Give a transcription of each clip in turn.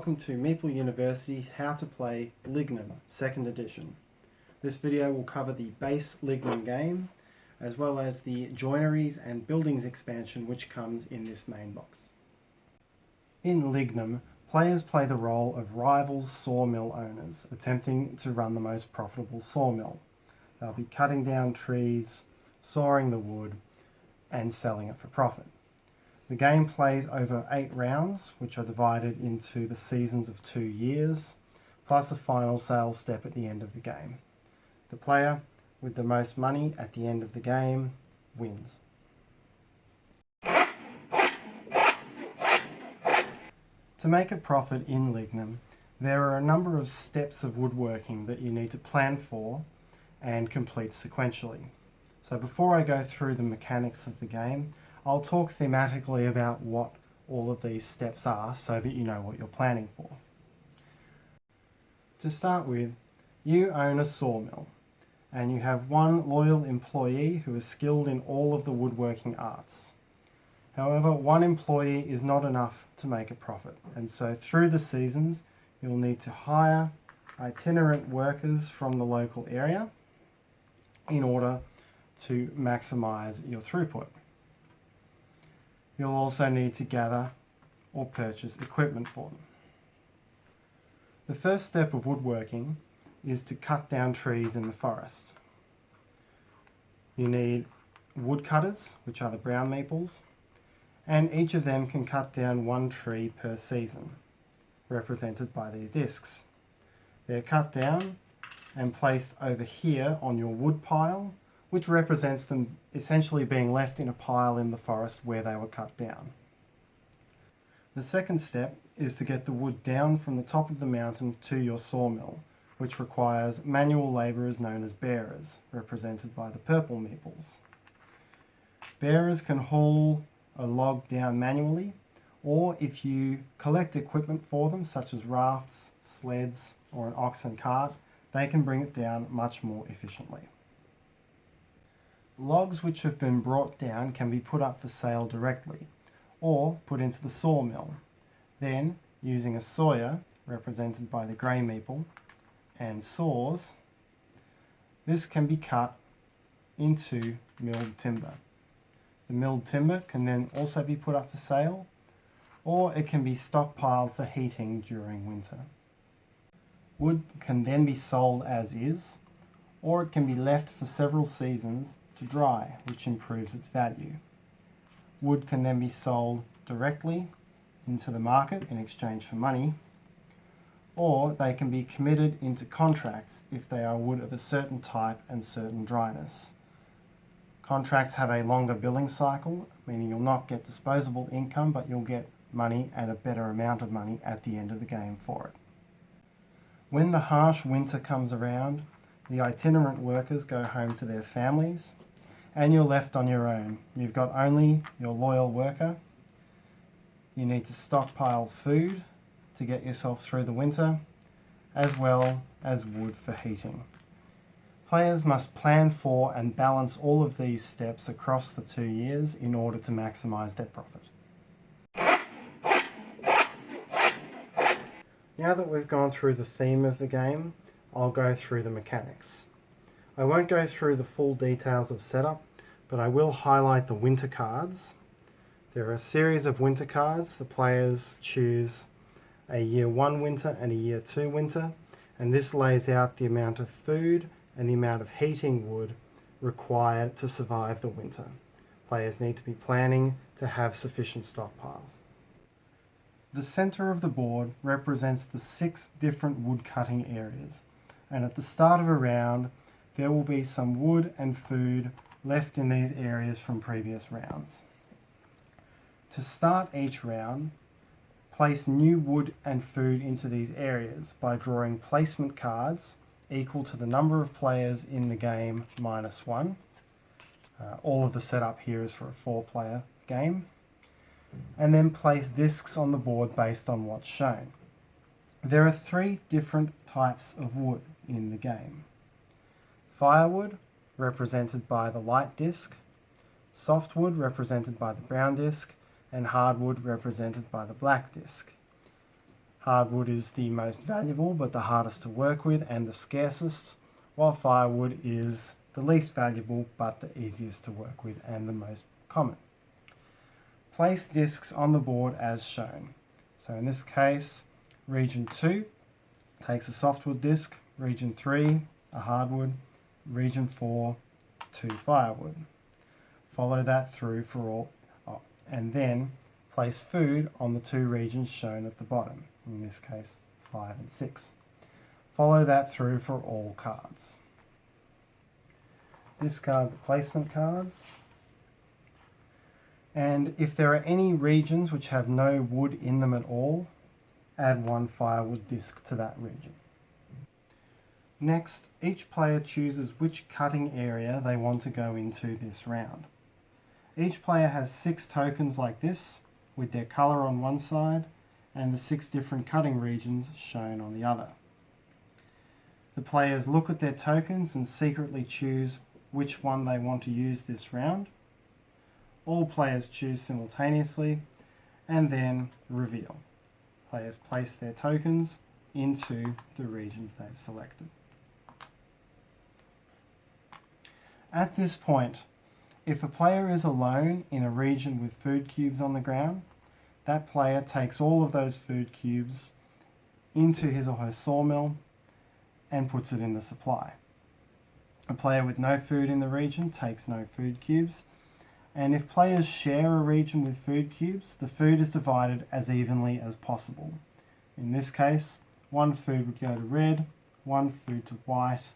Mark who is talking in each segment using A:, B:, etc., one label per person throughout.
A: Welcome to Meeple University's How to Play Lignum 2nd edition. This video will cover the base Lignum game, as well as the Joineries and Buildings expansion which comes in this main box. In Lignum, players play the role of rival sawmill owners, attempting to run the most profitable sawmill. They'll be cutting down trees, sawing the wood, and selling it for profit. The game plays over 8 rounds, which are divided into the seasons of 2 years, plus a final sales step at the end of the game. The player with the most money at the end of the game wins. To make a profit in Lignum, there are a number of steps of woodworking that you need to plan for and complete sequentially. So before I go through the mechanics of the game, I'll talk thematically about what all of these steps are so that you know what you're planning for. To start with, you own a sawmill and you have one loyal employee who is skilled in all of the woodworking arts. However, one employee is not enough to make a profit, and so through the seasons you'll need to hire itinerant workers from the local area in order to maximize your throughput. You'll also need to gather or purchase equipment for them. The first step of woodworking is to cut down trees in the forest. You need wood cutters, which are the brown maples, and each of them can cut down 1 tree per season, represented by these discs. They're cut down and placed over here on your wood pile, which represents them essentially being left in a pile in the forest where they were cut down. The second step is to get the wood down from the top of the mountain to your sawmill, which requires manual labourers known as bearers, represented by the purple meeples. Bearers can haul a log down manually, or if you collect equipment for them, such as rafts, sleds, or an oxen cart, they can bring it down much more efficiently. Logs which have been brought down can be put up for sale directly, or put into the sawmill. Then, using a sawyer, represented by the grey meeple, and saws, this can be cut into milled timber. The milled timber can then also be put up for sale, or it can be stockpiled for heating during winter. Wood can then be sold as is, or it can be left for several seasons to dry, which improves its value. Wood can then be sold directly into the market in exchange for money, or they can be committed into contracts if they are wood of a certain type and certain dryness. Contracts have a longer billing cycle, meaning you'll not get disposable income, but you'll get money and a better amount of money at the end of the game for it. When the harsh winter comes around, the itinerant workers go home to their families, and you're left on your own. You've got only your loyal worker. You need to stockpile food to get yourself through the winter, as well as wood for heating. Players must plan for and balance all of these steps across the 2 years in order to maximize their profit. Now that we've gone through the theme of the game, I'll go through the mechanics. I won't go through the full details of setup, but I will highlight the winter cards. There are a series of winter cards. The players choose a Year 1 winter and a Year 2 winter, and this lays out the amount of food and the amount of heating wood required to survive the winter. Players need to be planning to have sufficient stockpiles. The center of the board represents the 6 different wood cutting areas, and at the start of a round there will be some wood and food left in these areas from previous rounds. To start each round, place new wood and food into these areas by drawing placement cards equal to the number of players in the game minus 1. All of the setup here is for a 4-player game. And then place discs on the board based on what's shown. There are 3 different types of wood in the game. Firewood, represented by the light disc, softwood, represented by the brown disc, and hardwood, represented by the black disc. Hardwood is the most valuable but the hardest to work with and the scarcest, while firewood is the least valuable but the easiest to work with and the most common. Place discs on the board as shown. So in this case, region 2 takes a softwood disc, region 3 a hardwood, region 4 2 firewood. Follow that through for all, and then place food on the 2 regions shown at the bottom, in this case 5 and 6. Follow that through for all cards. Discard the placement cards. And if there are any regions which have no wood in them at all, add 1 firewood disc to that region. Next, each player chooses which cutting area they want to go into this round. Each player has 6 tokens like this, with their colour on one side and the 6 different cutting regions shown on the other. The players look at their tokens and secretly choose which one they want to use this round. All players choose simultaneously and then reveal. Players place their tokens into the regions they've selected. At this point, if a player is alone in a region with food cubes on the ground, that player takes all of those food cubes into his or her sawmill and puts it in the supply. A player with no food in the region takes no food cubes, and if players share a region with food cubes, the food is divided as evenly as possible. In this case, 1 food would go to red, 1 food to white,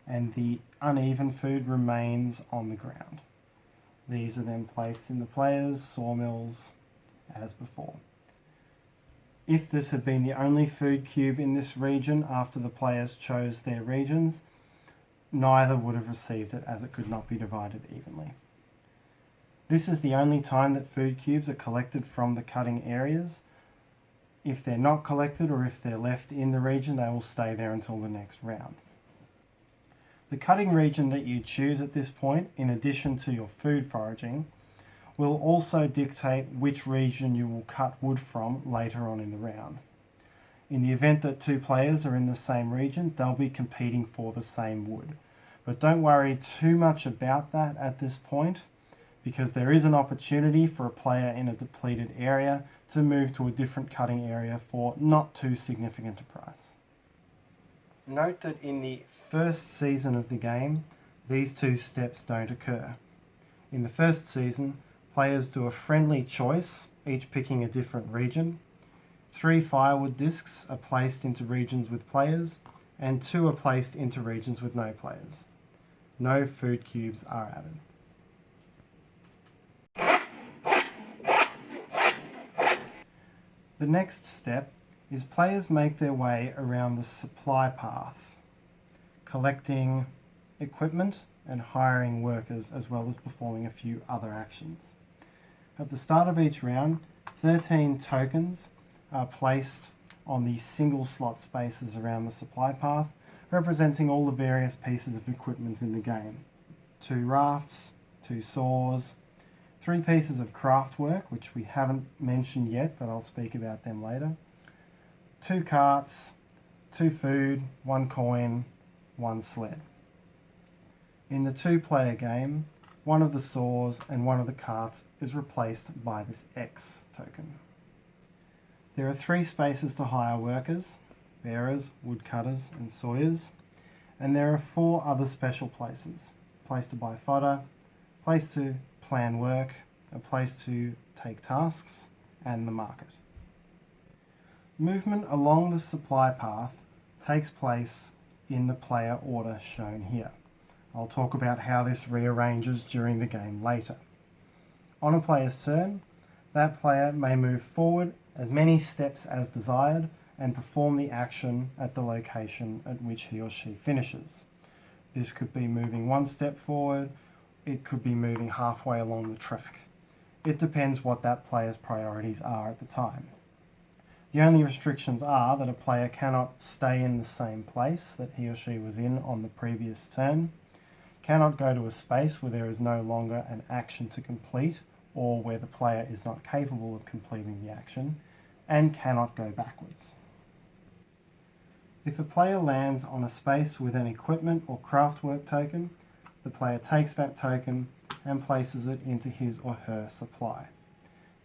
A: and the uneven food remains on the ground. These are then placed in the players' sawmills as before. If this had been the only food cube in this region after the players chose their regions, neither would have received it as it could not be divided evenly. This is the only time that food cubes are collected from the cutting areas. If they're not collected or if they're left in the region, they will stay there until the next round. The cutting region that you choose at this point, in addition to your food foraging, will also dictate which region you will cut wood from later on in the round. In the event that 2 players are in the same region, they'll be competing for the same wood. But don't worry too much about that at this point, because there is an opportunity for a player in a depleted area to move to a different cutting area for not too significant a price. Note that in the first season of the game, these 2 steps don't occur. In the first season, players do a friendly choice, each picking a different region. 3 firewood discs are placed into regions with players, and 2 are placed into regions with no players. No food cubes are added. The next step is players make their way around the supply path, collecting equipment and hiring workers, as well as performing a few other actions. At the start of each round, 13 tokens are placed on the single slot spaces around the supply path, representing all the various pieces of equipment in the game. 2 rafts, 2 saws, 3 pieces of craft work, which we haven't mentioned yet, but I'll speak about them later. 2 carts, 2 food, 1 coin, 1 sled. In the 2-player game, 1 of the saws and 1 of the carts is replaced by this X token. There are 3 spaces to hire workers: bearers, woodcutters and sawyers, and there are 4 other special places: a place to buy fodder, a place to plan work, a place to take tasks, and the market. Movement along the supply path takes place in the player order shown here. I'll talk about how this rearranges during the game later. On a player's turn, that player may move forward as many steps as desired and perform the action at the location at which he or she finishes. This could be moving 1 step forward, it could be moving halfway along the track. It depends what that player's priorities are at the time. The only restrictions are that a player cannot stay in the same place that he or she was in on the previous turn, cannot go to a space where there is no longer an action to complete or where the player is not capable of completing the action, and cannot go backwards. If a player lands on a space with an equipment or craftwork token, the player takes that token and places it into his or her supply.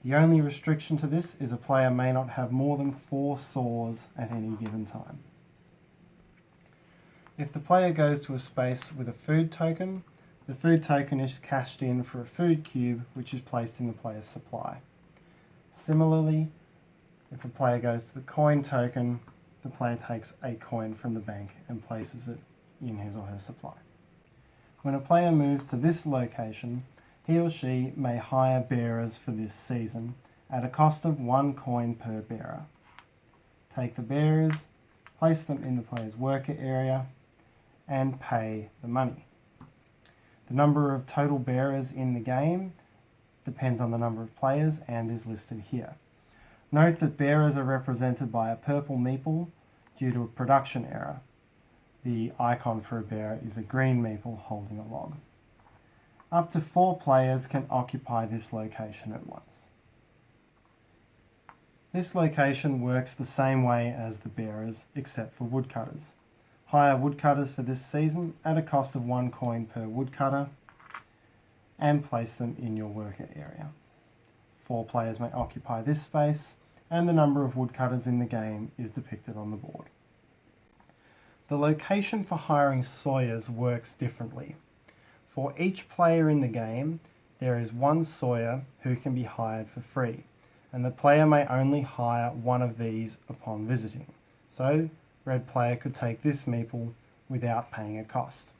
A: The only restriction to this is a player may not have more than 4 saws at any given time. If the player goes to a space with a food token, the food token is cashed in for a food cube which is placed in the player's supply. Similarly, if a player goes to the coin token, the player takes a coin from the bank and places it in his or her supply. When a player moves to this location, he or she may hire bearers for this season at a cost of 1 coin per bearer. Take the bearers, place them in the player's worker area, and pay the money. The number of total bearers in the game depends on the number of players and is listed here. Note that bearers are represented by a purple meeple due to a production error. The icon for a bearer is a green meeple holding a log. Up to 4 players can occupy this location at once. This location works the same way as the bearers except for woodcutters. Hire woodcutters for this season at a cost of 1 coin per woodcutter and place them in your worker area. 4 players may occupy this space and the number of woodcutters in the game is depicted on the board. The location for hiring sawyers works differently. For each player in the game, there is 1 sawyer who can be hired for free, and the player may only hire 1 of these upon visiting. So, red player could take this meeple without paying a cost.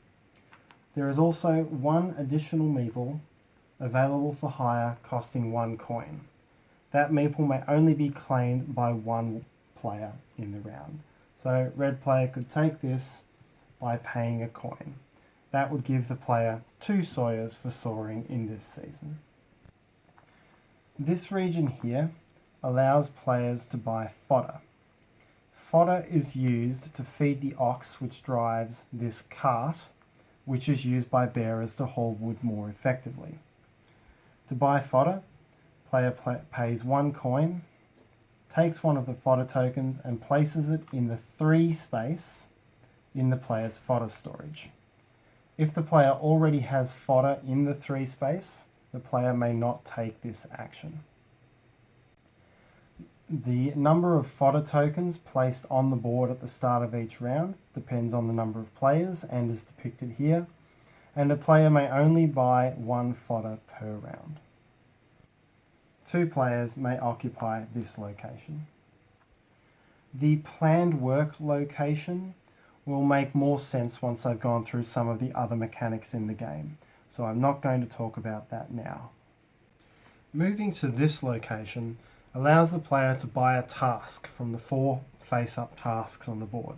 A: There is also 1 additional meeple available for hire costing 1 coin. That meeple may only be claimed by 1 player in the round. So red player could take this by paying a coin. That would give the player 2 sawyers for sawing in this season. This region here allows players to buy fodder. Fodder is used to feed the ox which drives this cart, which is used by bearers to haul wood more effectively. To buy fodder, player pays 1 coin, takes 1 of the fodder tokens and places it in the 3 space in the player's fodder storage. If the player already has fodder in the 3 space, the player may not take this action. The number of fodder tokens placed on the board at the start of each round depends on the number of players and is depicted here, and a player may only buy 1 fodder per round. 2 players may occupy this location. The planned work location will make more sense once I've gone through some of the other mechanics in the game, so I'm not going to talk about that now. Moving to this location allows the player to buy a task from the 4 face-up tasks on the board.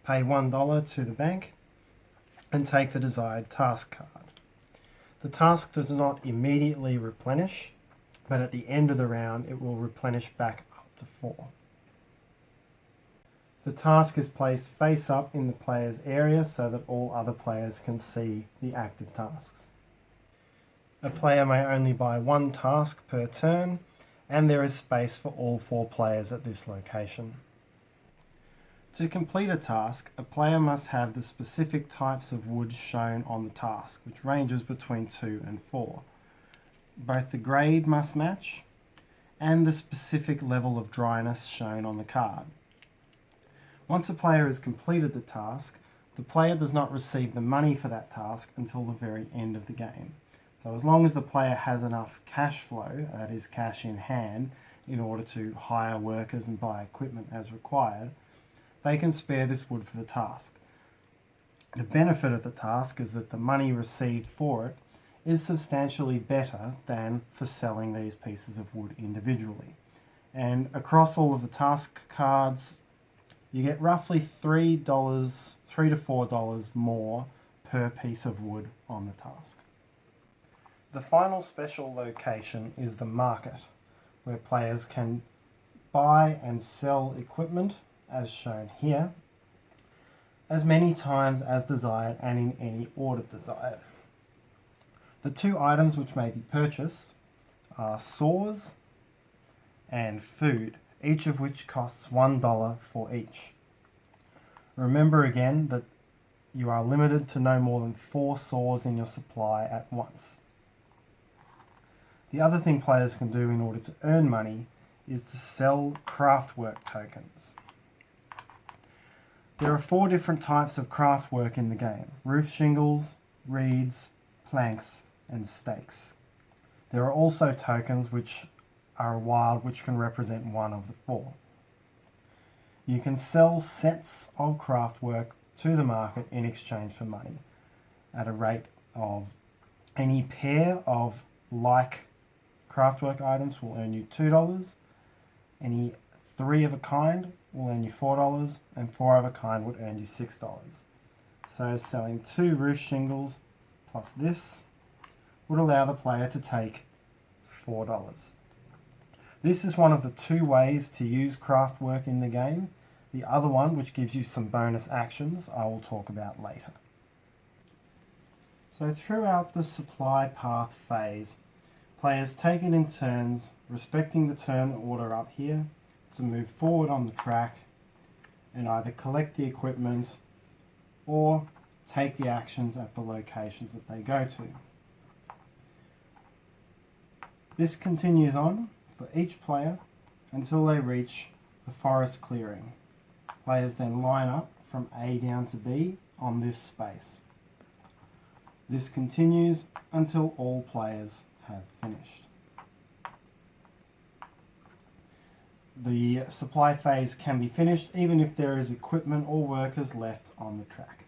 A: Pay $1 to the bank and take the desired task card. The task does not immediately replenish, but at the end of the round it will replenish back up to 4. The task is placed face up in the player's area so that all other players can see the active tasks. A player may only buy 1 task per turn, and there is space for all 4 players at this location. To complete a task, a player must have the specific types of wood shown on the task, which ranges between 2 and 4. Both the grade must match and the specific level of dryness shown on the card. Once a player has completed the task, the player does not receive the money for that task until the very end of the game. So as long as the player has enough cash flow, that is cash in hand, in order to hire workers and buy equipment as required, they can spare this wood for the task. The benefit of the task is that the money received for it is substantially better than for selling these pieces of wood individually. And across all of the task cards, you get roughly $3 to $4 more per piece of wood on the task. The final special location is the market, where players can buy and sell equipment, as shown here, as many times as desired and in any order desired. The 2 items which may be purchased are saws and food, each of which costs $1 for each. Remember again that you are limited to no more than 4 saws in your supply at once. The other thing players can do in order to earn money is to sell craftwork tokens. There are 4 different types of craftwork in the game: roof shingles, reeds, planks, and stakes. There are also tokens which are wild, which can represent one of the 4. You can sell sets of craftwork to the market in exchange for money at a rate of any pair of like craftwork items will earn you $2, any 3 of a kind will earn you $4, and 4 of a kind would earn you $6. So selling 2 roof shingles plus this would allow the player to take $4. This is one of the 2 ways to use craftwork in the game. The other one, which gives you some bonus actions, I will talk about later. So throughout the supply path phase, players take it in turns, respecting the turn order up here, to move forward on the track and either collect the equipment or take the actions at the locations that they go to. This continues on for each player until they reach the forest clearing. Players then line up from A down to B on this space. This continues until all players have finished. The supply phase can be finished even if there is equipment or workers left on the track.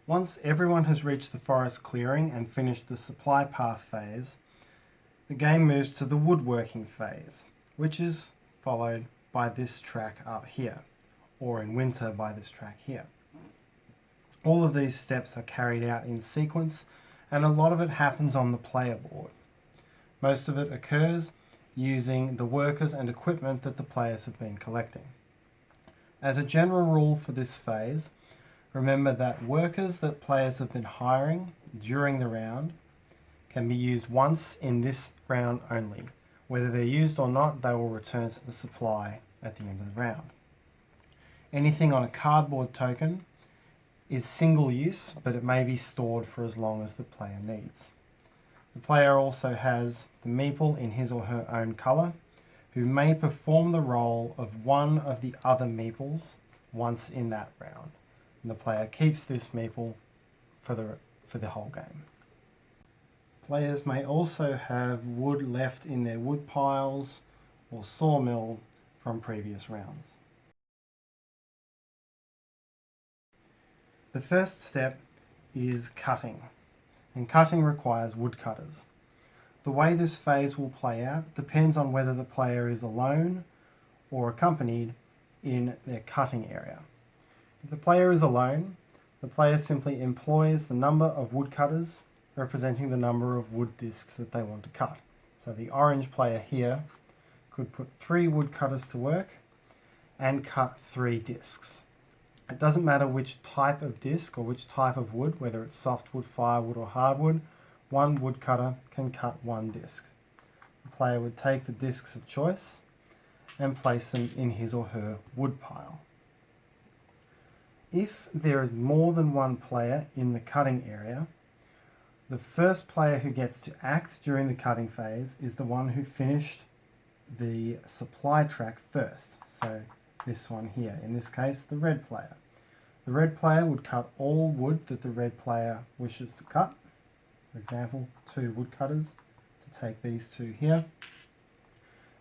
A: Once everyone has reached the forest clearing and finished the supply path phase, the game moves to the woodworking phase, which is followed by this track up here, or in winter by this track here. All of these steps are carried out in sequence, and a lot of it happens on the player board. Most of it occurs using the workers and equipment that the players have been collecting. As a general rule for this phase, remember that workers that players have been hiring during the round can be used once in this round only. Whether they're used or not, they will return to the supply at the end of the round. Anything on a cardboard token is single use, but it may be stored for as long as the player needs. The player also has the Meeple in his or her own colour, who may perform the role of one of the other Meeples once in that round. And the player keeps this Meeple for the whole game. Players may also have wood left in their wood piles or sawmill from previous rounds. The first step is cutting, and cutting requires woodcutters. The way this phase will play out depends on whether the player is alone or accompanied in their cutting area. If the player is alone, the player simply employs the number of woodcutters representing the number of wood discs that they want to cut. So the orange player here could put 3 woodcutters to work and cut 3 discs. It doesn't matter which type of disc or which type of wood, whether it's softwood, firewood or hardwood, one woodcutter can cut 1 disc. The player would take the discs of choice and place them in his or her wood pile. If there is more than one player in the cutting area, the first player who gets to act during the cutting phase is the one who finished the supply track first. So this one here, in this case the red player. The red player would cut all wood that the red player wishes to cut. For example, 2 woodcutters to take these 2 here.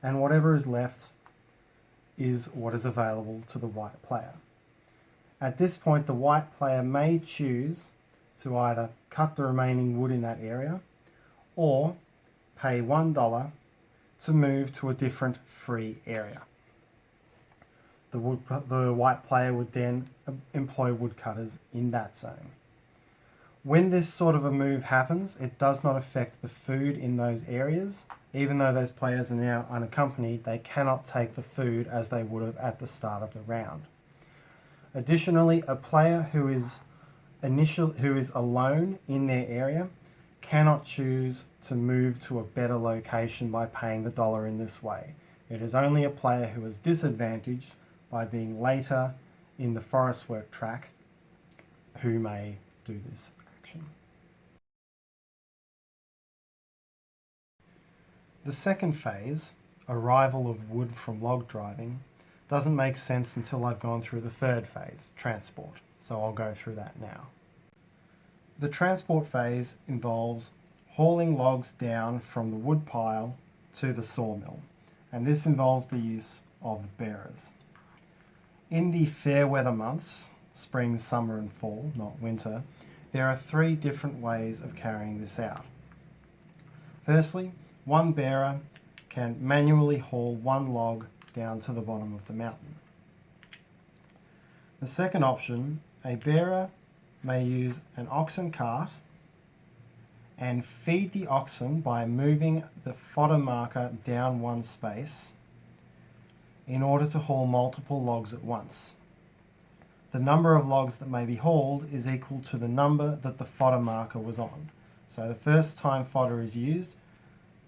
A: And whatever is left is what is available to the white player. At this point, the white player may choose to either cut the remaining wood in that area or pay $1 to move to a different free area. The white player would then employ woodcutters in that zone. When this sort of a move happens, it does not affect the food in those areas. Even though those players are now unaccompanied, they cannot take the food as they would have at the start of the round. Additionally, a player who is alone in their area cannot choose to move to a better location by paying the $1 in this way. It is only a player who is disadvantaged by being later in the forest work track who may do this action. The second phase, arrival of wood from log driving, doesn't make sense until I've gone through the third phase, transport, so I'll go through that now. The transport phase involves hauling logs down from the wood pile to the sawmill, and this involves the use of bearers. In the fair weather months, spring, summer and fall, not winter, there are 3 different ways of carrying this out. Firstly, one bearer can manually haul one log down to the bottom of the mountain. The second option, a bearer may use an oxen cart and feed the oxen by moving the fodder marker down one space in order to haul multiple logs at once. The number of logs that may be hauled is equal to the number that the fodder marker was on. So the first time fodder is used,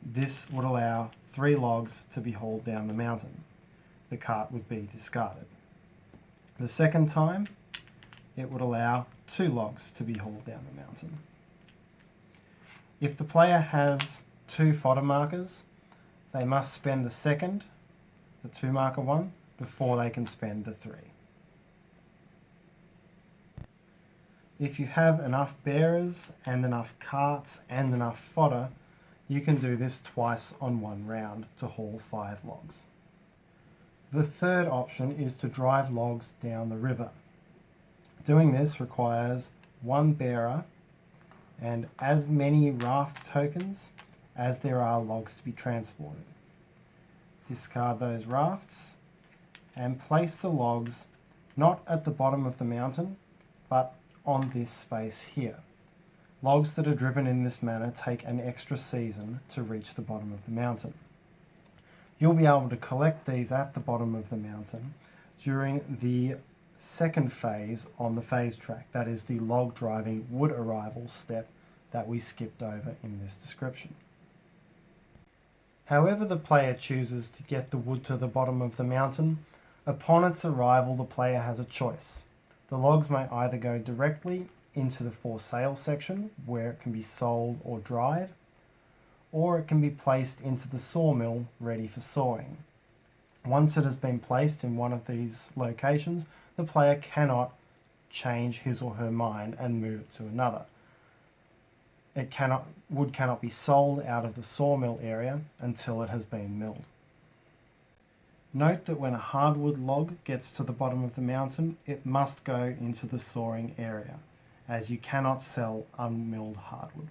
A: this would allow 3 logs to be hauled down the mountain. The cart would be discarded. The second time, it would allow 2 logs to be hauled down the mountain. If the player has 2 fodder markers, they must spend the second, the 2 marker one, before they can spend the 3. If you have enough bearers and enough carts and enough fodder, you can do this twice on one round to haul 5 logs. The third option is to drive logs down the river. Doing this requires one bearer and as many raft tokens as there are logs to be transported. Discard those rafts and place the logs not at the bottom of the mountain, but on this space here. Logs that are driven in this manner take an extra season to reach the bottom of the mountain. You'll be able to collect these at the bottom of the mountain during the second phase on the phase track, that is the log driving wood arrival step that we skipped over in this description. However the player chooses to get the wood to the bottom of the mountain, upon its arrival the player has a choice. The logs may either go directly into the for sale section where it can be sold or dried, or it can be placed into the sawmill ready for sawing. Once it has been placed in one of these locations, the player cannot change his or her mind and move it to another. Wood cannot be sold out of the sawmill area until it has been milled. Note that when a hardwood log gets to the bottom of the mountain, it must go into the sawing area, as you cannot sell unmilled hardwood.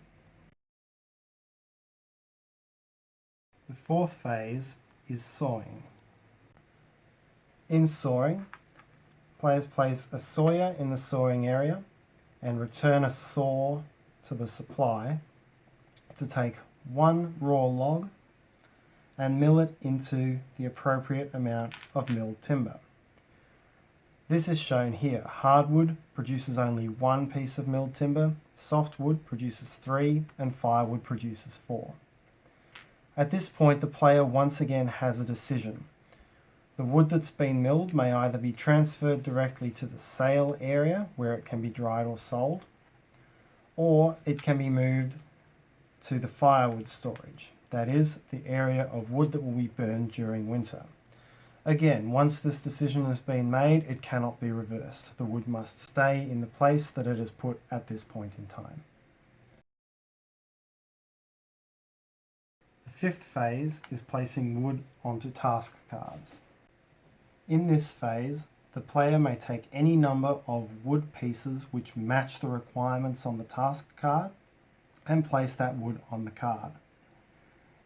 A: The fourth phase is sawing. In sawing, players place a sawyer in the sawing area and return a saw to the supply to take one raw log and mill it into the appropriate amount of milled timber. This is shown here. Hardwood produces only 1 piece of milled timber, softwood produces 3, and firewood produces 4. At this point, the player once again has a decision. The wood that's been milled may either be transferred directly to the sale area where it can be dried or sold, or it can be moved to the firewood storage, that is, the area of wood that will be burned during winter. Again, once this decision has been made, it cannot be reversed. The wood must stay in the place that it is put at this point in time. The fifth phase is placing wood onto task cards. In this phase, the player may take any number of wood pieces which match the requirements on the task card and place that wood on the card.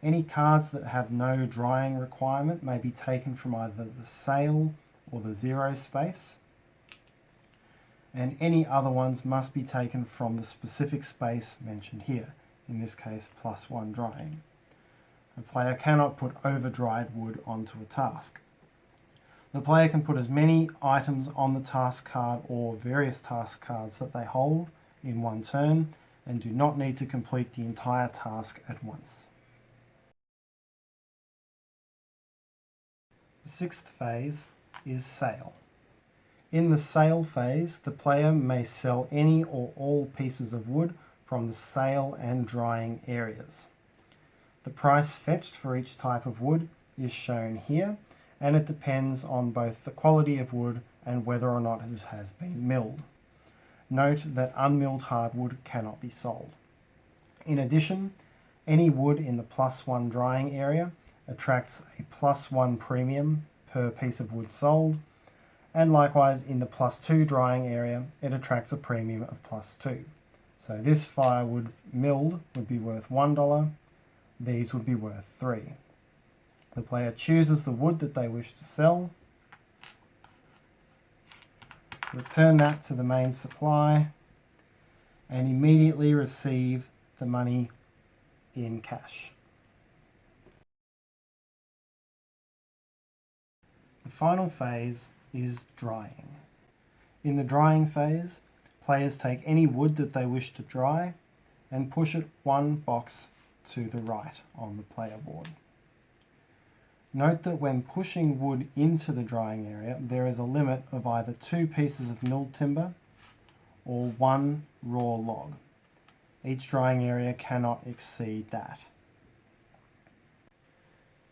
A: Any cards that have no drying requirement may be taken from either the sale or the 0 space, and any other ones must be taken from the specific space mentioned here, in this case +1 drying. A player cannot put over-dried wood onto a task. The player can put as many items on the task card or various task cards that they hold in one turn and do not need to complete the entire task at once. The sixth phase is sale. In the sale phase, the player may sell any or all pieces of wood from the sale and drying areas. The price fetched for each type of wood is shown here, and it depends on both the quality of wood and whether or not it has been milled. Note that unmilled hardwood cannot be sold. In addition, any wood in the +1 drying area attracts a +1 premium per piece of wood sold, and likewise in the +2 drying area it attracts a premium of +2. So this firewood milled would be worth $1, these would be worth $3. The player chooses the wood that they wish to sell, return that to the main supply, and immediately receive the money in cash. The final phase is drying. In the drying phase, players take any wood that they wish to dry and push it one box to the right on the player board. Note that when pushing wood into the drying area, there is a limit of either 2 pieces of milled timber or 1 raw log. Each drying area cannot exceed that.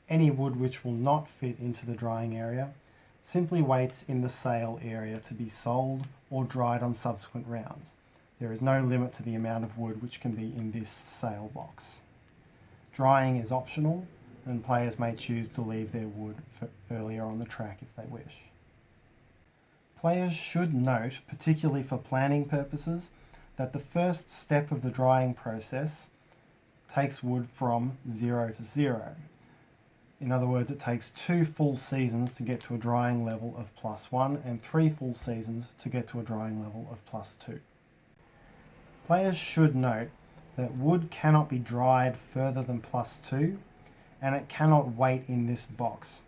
A: Any wood which will not fit into the drying area simply waits in the sale area to be sold or dried on subsequent rounds. There is no limit to the amount of wood which can be in this sale box. Drying is optional, and players may choose to leave their wood for earlier on the track if they wish. Players should note, particularly for planning purposes, that the first step of the drying process takes wood from 0 to 0. In other words, it takes 2 full seasons to get to a drying level of +1 and 3 full seasons to get to a drying level of +2. Players should note that wood cannot be dried further than +2, and it cannot wait in this box.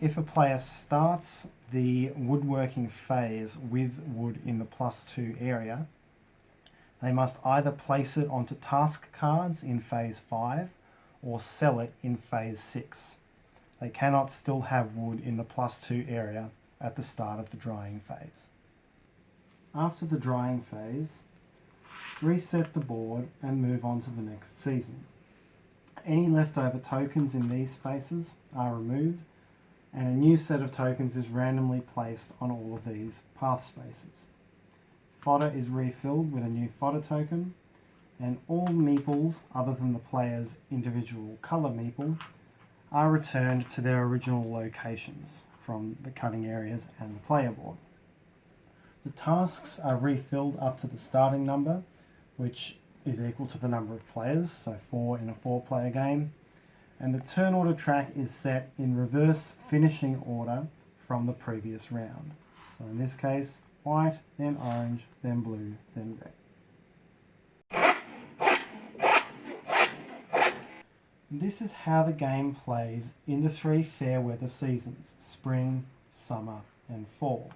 A: If a player starts the woodworking phase with wood in the +2 area, they must either place it onto task cards in phase 5 or sell it in phase 6. They cannot still have wood in the +2 area at the start of the drying phase. After the drying phase, reset the board and move on to the next season. Any leftover tokens in these spaces are removed, and a new set of tokens is randomly placed on all of these path spaces. Fodder is refilled with a new fodder token, and all meeples other than the player's individual colour meeple are returned to their original locations from the cutting areas and the player board. The tasks are refilled up to the starting number, which is equal to the number of players, so 4 in a 4-player game, and the turn order track is set in reverse finishing order from the previous round. So in this case, white, then orange, then blue, then red. This is how the game plays in the 3 fair weather seasons, spring, summer, and fall.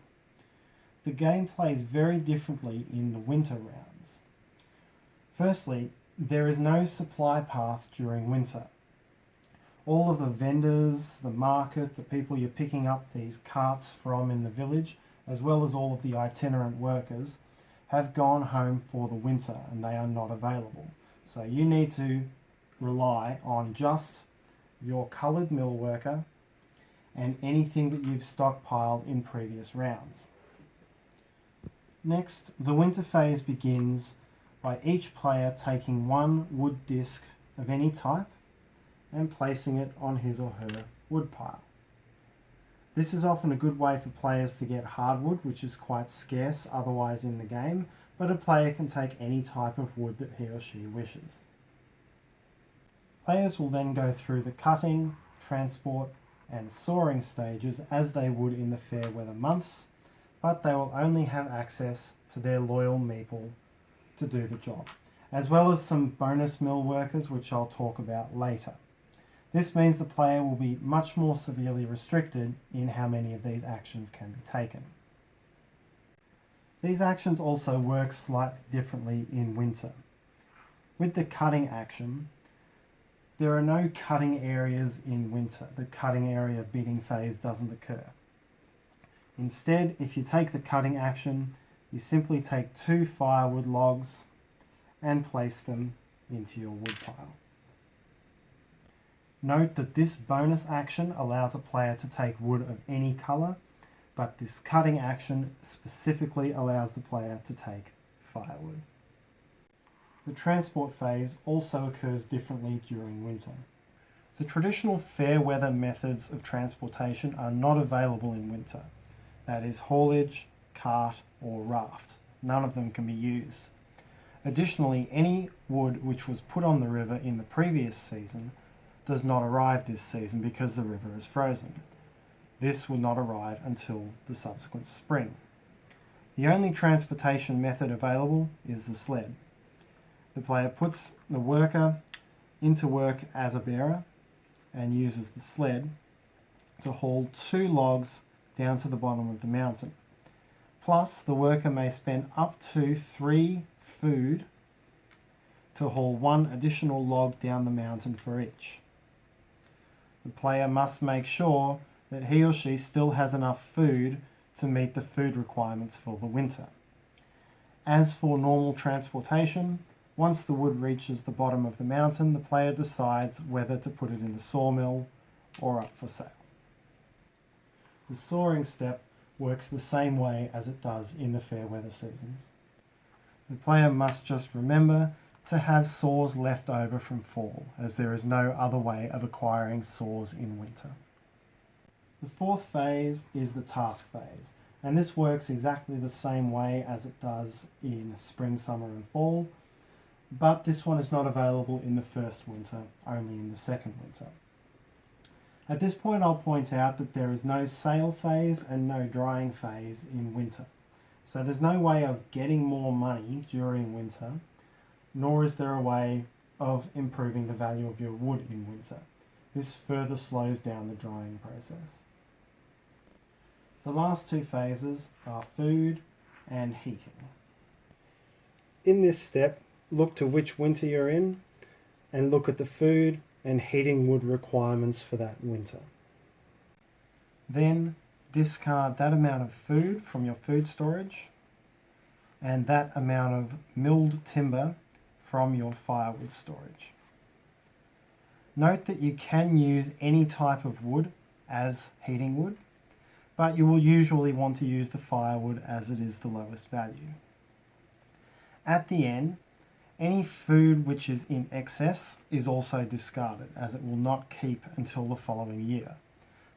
A: The game plays very differently in the winter rounds. Firstly, there is no supply path during winter. All of the vendors, the market, the people you're picking up these carts from in the village, as well as all of the itinerant workers, have gone home for the winter and they are not available. So you need to rely on just your coloured mill worker and anything that you've stockpiled in previous rounds. Next, the winter phase begins by each player taking 1 wood disc of any type and placing it on his or her wood pile. This is often a good way for players to get hardwood, which is quite scarce otherwise in the game, but a player can take any type of wood that he or she wishes. Players will then go through the cutting, transport and sawing stages as they would in the fair weather months, but they will only have access to their loyal meeple to do the job, as well as some bonus mill workers which I'll talk about later. This means the player will be much more severely restricted in how many of these actions can be taken. These actions also work slightly differently in winter. With the cutting action, There are no cutting areas in winter. The cutting area bidding phase doesn't occur. Instead, if you take the cutting action, you simply take 2 firewood logs and place them into your wood pile. Note that this bonus action allows a player to take wood of any colour, but this cutting action specifically allows the player to take firewood. The transport phase also occurs differently during winter. The traditional fair weather methods of transportation are not available in winter. That is haulage, cart or raft. None of them can be used. Additionally, any wood which was put on the river in the previous season does not arrive this season because the river is frozen. This will not arrive until the subsequent spring. The only transportation method available is the sled. The player puts the worker into work as a bearer and uses the sled to haul 2 logs down to the bottom of the mountain. Plus, the worker may spend up to 3 food to haul 1 additional log down the mountain for each. The player must make sure that he or she still has enough food to meet the food requirements for the winter. As for normal transportation, once the wood reaches the bottom of the mountain, the player decides whether to put it in the sawmill or up for sale. The sawing step works the same way as it does in the fair weather seasons. The player must just remember to have saws left over from fall, as there is no other way of acquiring saws in winter. The 4th phase is the task phase, and this works exactly the same way as it does in spring, summer and fall, but this one is not available in the first winter, only in the second winter. At this point I'll point out that there is no sale phase and no drying phase in winter. So there's no way of getting more money during winter, nor is there a way of improving the value of your wood in winter. This further slows down the drying process. The last 2 phases are food and heating. In this step, look to which winter you're in and look at the food and heating wood requirements for that winter. Then discard that amount of food from your food storage and that amount of milled timber from your firewood storage. Note that you can use any type of wood as heating wood, but you will usually want to use the firewood as it is the lowest value. At the end, any food which is in excess is also discarded, as it will not keep until the following year.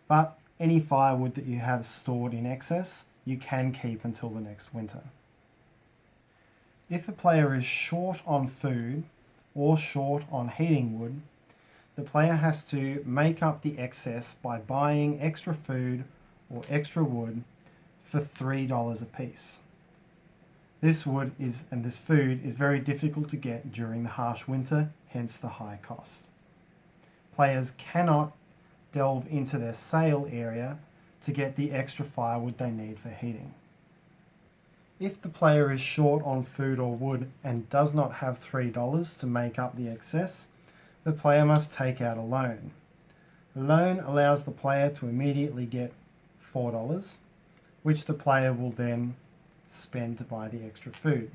A: But any firewood that you have stored in excess, you can keep until the next winter. If a player is short on food or short on heating wood, the player has to make up the excess by buying extra food or extra wood for $3 a piece. This food is very difficult to get during the harsh winter, hence the high cost. Players cannot delve into their sale area to get the extra firewood they need for heating. If the player is short on food or wood and does not have $3 to make up the excess, the player must take out a loan. The loan allows the player to immediately get $4, which the player will then spend to buy the extra food.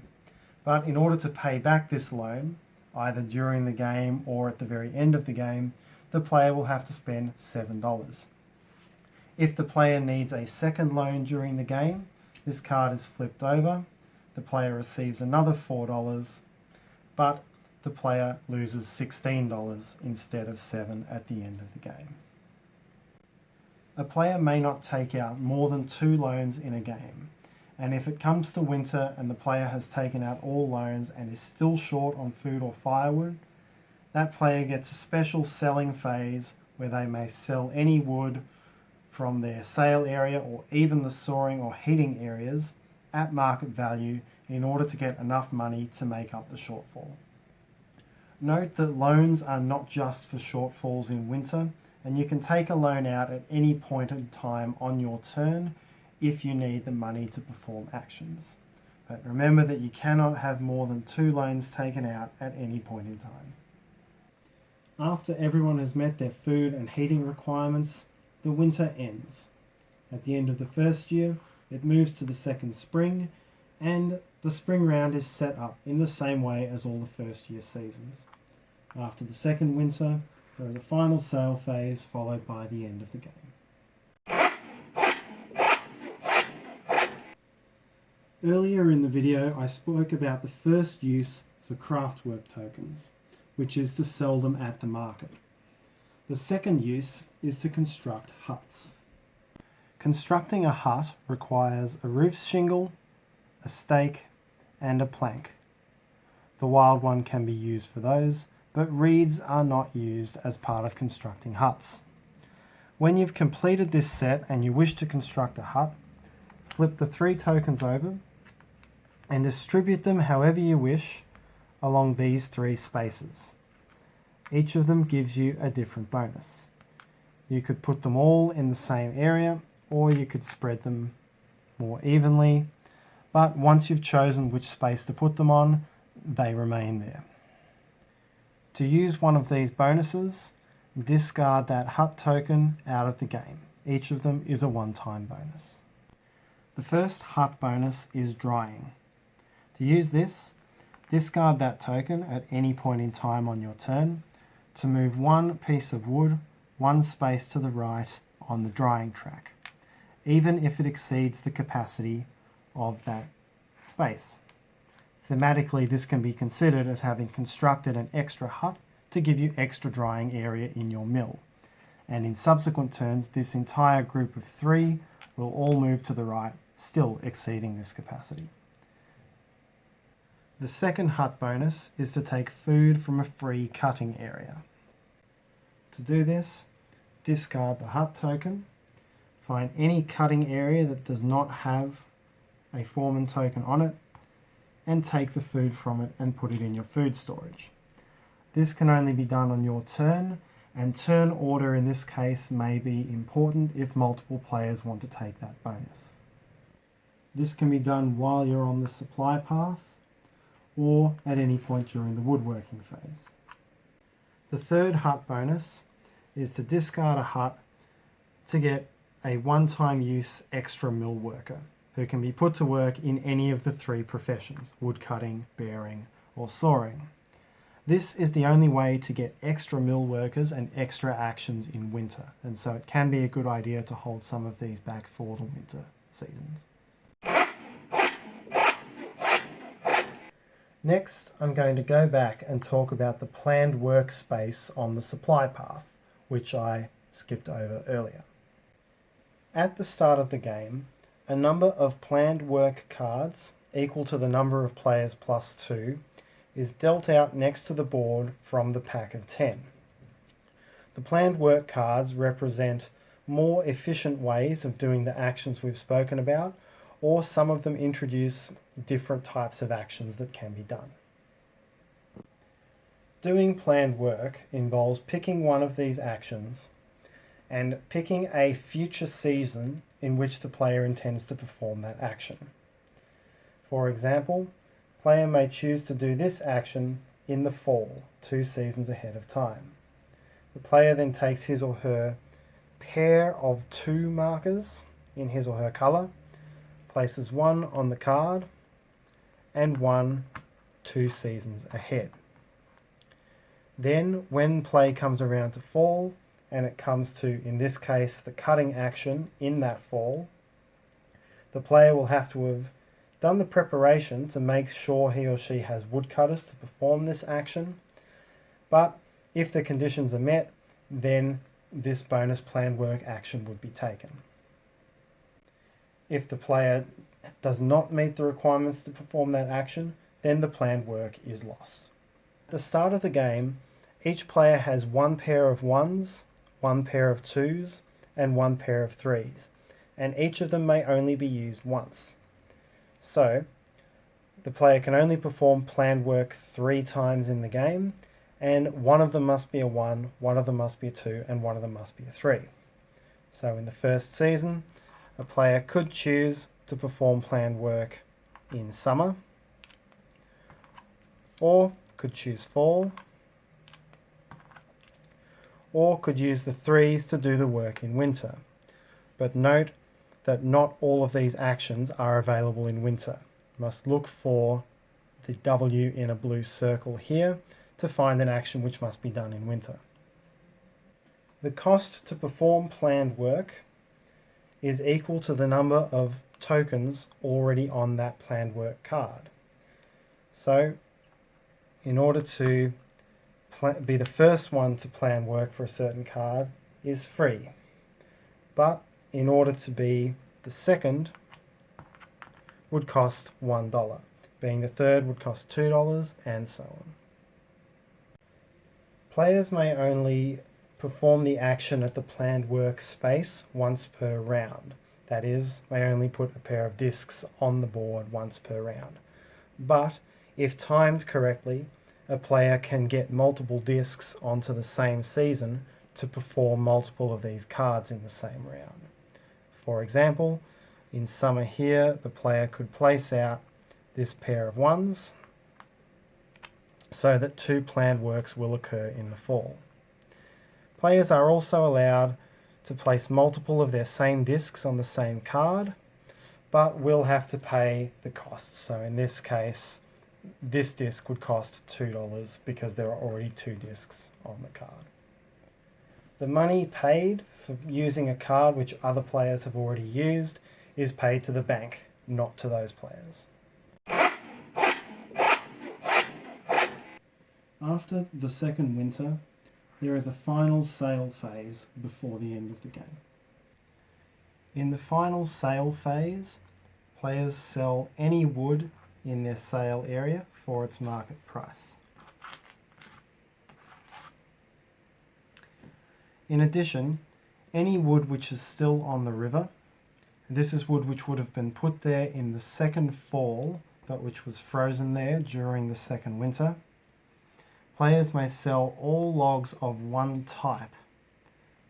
A: But in order to pay back this loan, either during the game or at the very end of the game, the player will have to spend $7. If the player needs a second loan during the game, this card is flipped over, the player receives another $4, but the player loses $16 instead of $7 at the end of the game. A player may not take out more than 2 loans in a game, and if it comes to winter and the player has taken out all loans and is still short on food or firewood, that player gets a special selling phase where they may sell any wood from their sale area or even the sawing or heating areas at market value in order to get enough money to make up the shortfall. Note that loans are not just for shortfalls in winter, and you can take a loan out at any point in time on your turn if you need the money to perform actions. But remember that you cannot have more than 2 loans taken out at any point in time. After everyone has met their food and heating requirements, the winter ends. At the end of the first year, it moves to the second spring, and the spring round is set up in the same way as all the first year seasons. After the second winter, there is a final sale phase followed by the end of the game. Earlier in the video, I spoke about the first use for craftwork tokens, which is to sell them at the market. The second use is to construct huts. Constructing a hut requires a roof shingle, a stake, and a plank. The wild one can be used for those, but reeds are not used as part of constructing huts. When you've completed this set and you wish to construct a hut, flip the 3 tokens over and distribute them however you wish along these 3 spaces. Each of them gives you a different bonus. You could put them all in the same area, or you could spread them more evenly, but once you've chosen which space to put them on, they remain there. To use one of these bonuses, discard that hut token out of the game. Each of them is a one-time bonus. The first hut bonus is drying. To use this, discard that token at any point in time on your turn to move 1 piece of wood 1 space to the right on the drying track, even if it exceeds the capacity of that space. Thematically, this can be considered as having constructed an extra hut to give you extra drying area in your mill. And in subsequent turns, this entire group of 3 will all move to the right, still exceeding this capacity. The second hut bonus is to take food from a free cutting area. To do this, discard the hut token, find any cutting area that does not have a foreman token on it, and take the food from it and put it in your food storage. This can only be done on your turn, and turn order in this case may be important if multiple players want to take that bonus. This can be done while you're on the supply path, or at any point during the woodworking phase. The third hut bonus is to discard a hut to get a one-time use extra mill worker who can be put to work in any of the 3 professions: woodcutting, bearing, or sawing. This is the only way to get extra mill workers and extra actions in winter, and so it can be a good idea to hold some of these back for the winter seasons. Next, I'm going to go back and talk about the planned workspace on the supply path, which I skipped over earlier. At the start of the game, a number of planned work cards equal to the number of players plus 2 is dealt out next to the board from the pack of 10. The planned work cards represent more efficient ways of doing the actions we've spoken about, or some of them introduce different types of actions that can be done. Doing planned work involves picking one of these actions and picking a future season in which the player intends to perform that action. For example, player may choose to do this action in the fall, 2 seasons ahead of time. The player then takes his or her pair of 2 markers in his or her colour, places one on the card, and one 2 seasons ahead. Then, when play comes around to fall, and it comes to, in this case, the cutting action in that fall, the player will have to have done the preparation to make sure he or she has woodcutters to perform this action, but if the conditions are met, then this bonus planned work action would be taken. If the player does not meet the requirements to perform that action, then the planned work is lost. At the start of the game, each player has 1 pair of 1s, 1 pair of 2s, and 1 pair of 3s, and each of them may only be used once. So, the player can only perform planned work 3 times in the game, and one of them must be a 1, one of them must be a 2, and one of them must be a 3. So in the first season, a player could choose to perform planned work in summer, or could choose fall, or could use the 3s to do the work in winter. But note that not all of these actions are available in winter. You must look for the W in a blue circle here to find an action which must be done in winter. The cost to perform planned work is equal to the number of tokens already on that planned work card. So, in order to be the first one to plan work for a certain card is free. But in order to be the second would cost $1. Being the third would cost $2, and so on. Players may only perform the action at the planned work space once per round. That is, may only put a pair of discs on the board once per round. But if timed correctly, a player can get multiple discs onto the same season to perform multiple of these cards in the same round. For example, in summer here, the player could place out this pair of 1s so that 2 planned works will occur in the fall. Players are also allowed to place multiple of their same discs on the same card, but will have to pay the costs. So in this case, this disc would cost $2 because there are already 2 discs on the card. The money paid for using a card which other players have already used is paid to the bank, not to those players. After the second winter, there is a final sale phase before the end of the game. In the final sale phase, players sell any wood in their sale area for its market price. In addition, any wood which is still on the river, this is wood which would have been put there in the second fall, but which was frozen there during the second winter, players may sell all logs of one type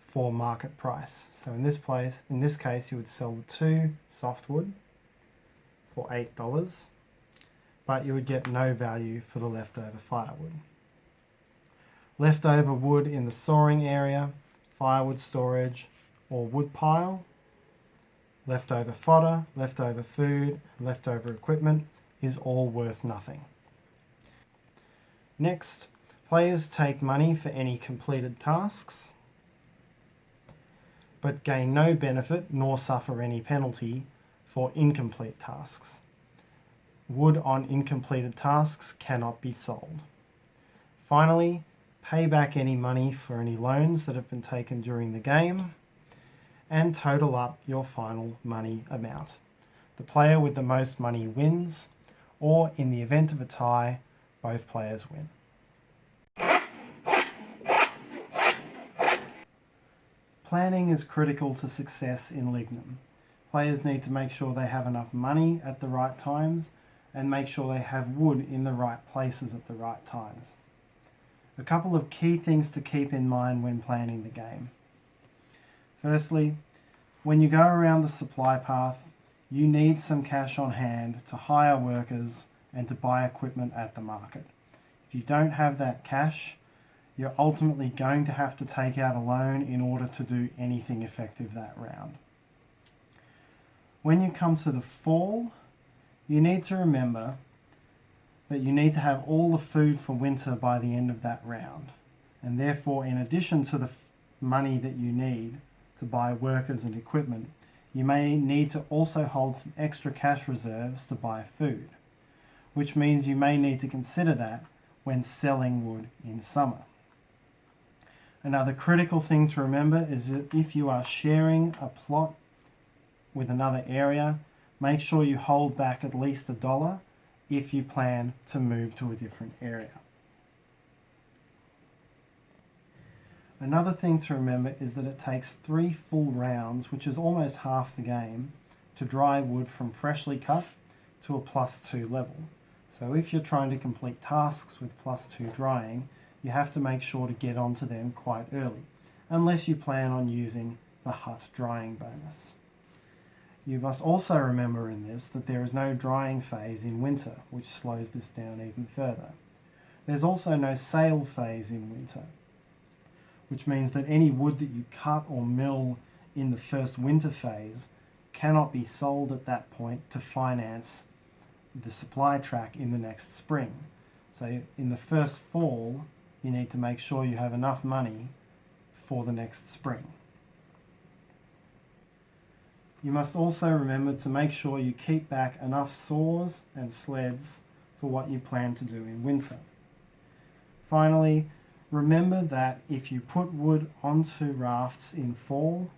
A: for market price. So in this case, you would sell the 2 softwood for $8, but you would get no value for the leftover firewood. Leftover wood in the sawing area, firewood storage, or wood pile, leftover fodder, leftover food, and leftover equipment is all worth nothing. Next, players take money for any completed tasks, but gain no benefit nor suffer any penalty for incomplete tasks. Wood on incompleted tasks cannot be sold. Finally, pay back any money for any loans that have been taken during the game, and total up your final money amount. The player with the most money wins, or in the event of a tie, both players win. Planning is critical to success in Lignum. Players need to make sure they have enough money at the right times and make sure they have wood in the right places at the right times. A couple of key things to keep in mind when planning the game. Firstly, when you go around the supply path, you need some cash on hand to hire workers and to buy equipment at the market. If you don't have that cash, you're ultimately going to have to take out a loan in order to do anything effective that round. When you come to the fall, you need to remember that you need to have all the food for winter by the end of that round. And therefore, in addition to the money that you need to buy workers and equipment, you may need to also hold some extra cash reserves to buy food, which means you may need to consider that when selling wood in summer. Another critical thing to remember is that if you are sharing a plot with another area, make sure you hold back at least $1 if you plan to move to a different area. Another thing to remember is that it takes 3 full rounds, which is almost half the game, to dry wood from freshly cut to a +2 level. So if you're trying to complete tasks with +2 drying, you have to make sure to get onto them quite early, unless you plan on using the hut drying bonus. You must also remember in this that there is no drying phase in winter, which slows this down even further. There's also no sale phase in winter. which means that any wood that you cut or mill in the first winter phase cannot be sold at that point to finance the supply track in the next spring. So in the first fall, you need to make sure you have enough money for the next spring. You must also remember to make sure you keep back enough saws and sleds for what you plan to do in winter. Finally, remember that if you put wood onto rafts in fall,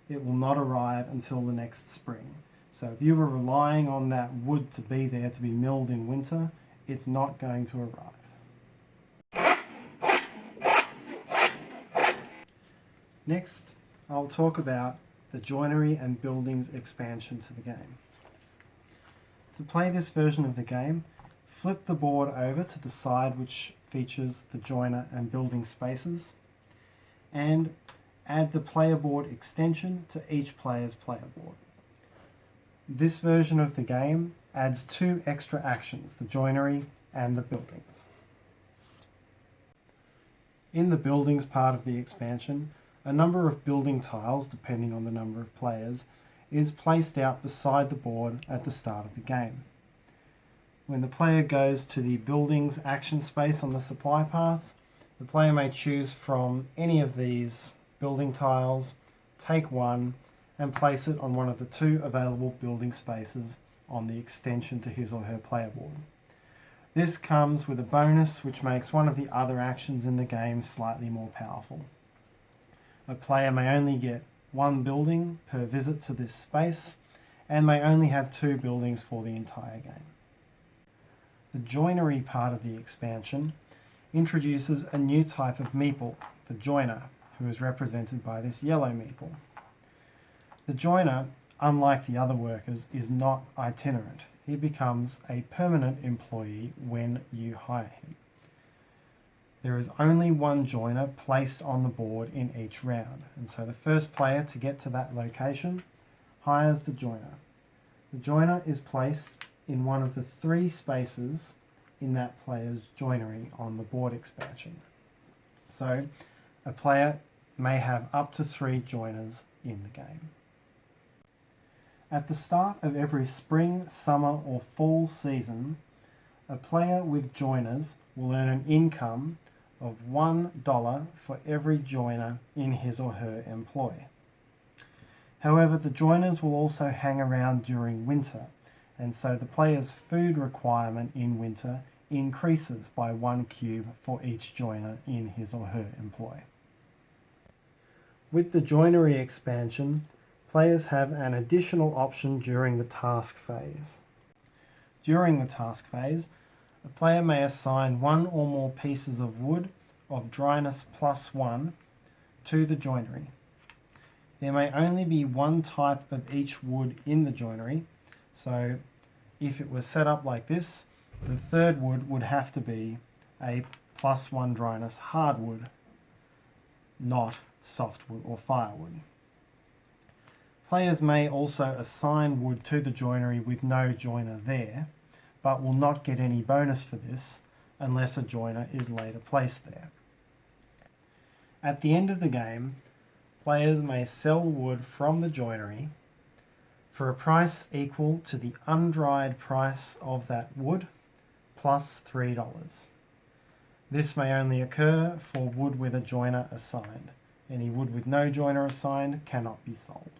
A: it will not arrive until the next spring. So if you were relying on that wood to be there to be milled in winter, it's not going to arrive. Next, I'll talk about the Joinery and Buildings expansion to the game. To play this version of the game, flip the board over to the side which features the joiner and building spaces, and add the player board extension to each player's player board. This version of the game adds 2 extra actions, the joinery and the buildings. In the buildings part of the expansion, a number of building tiles, depending on the number of players, is placed out beside the board at the start of the game. When the player goes to the buildings action space on the supply path, the player may choose from any of these building tiles, take one, and place it on one of the 2 available building spaces on the extension to his or her player board. This comes with a bonus which makes one of the other actions in the game slightly more powerful. A player may only get 1 building per visit to this space and may only have 2 buildings for the entire game. The joinery part of the expansion introduces a new type of meeple, the joiner, who is represented by this yellow meeple. The joiner, unlike the other workers, is not itinerant. He becomes a permanent employee when you hire him. There is only 1 joiner placed on the board in each round, and so the first player to get to that location hires the joiner. The joiner is placed in one of the 3 spaces in that player's joinery on the board expansion. So a player may have up to 3 joiners in the game. At the start of every spring, summer or fall season, a player with joiners will earn an income of $1 for every joiner in his or her employ. However, the joiners will also hang around during winter, and so the player's food requirement in winter increases by 1 cube for each joiner in his or her employ. With the joinery expansion, players have an additional option during the task phase. During the task phase, a player may assign 1 or more pieces of wood of dryness +1 to the joinery. There may only be 1 type of each wood in the joinery, so if it was set up like this, the 3rd wood would have to be a +1 dryness hardwood, not softwood or firewood. Players may also assign wood to the joinery with no joiner there, but will not get any bonus for this unless a joiner is later placed there. At the end of the game, players may sell wood from the joinery for a price equal to the undried price of that wood plus $3. This may only occur for wood with a joiner assigned. Any wood with no joiner assigned cannot be sold.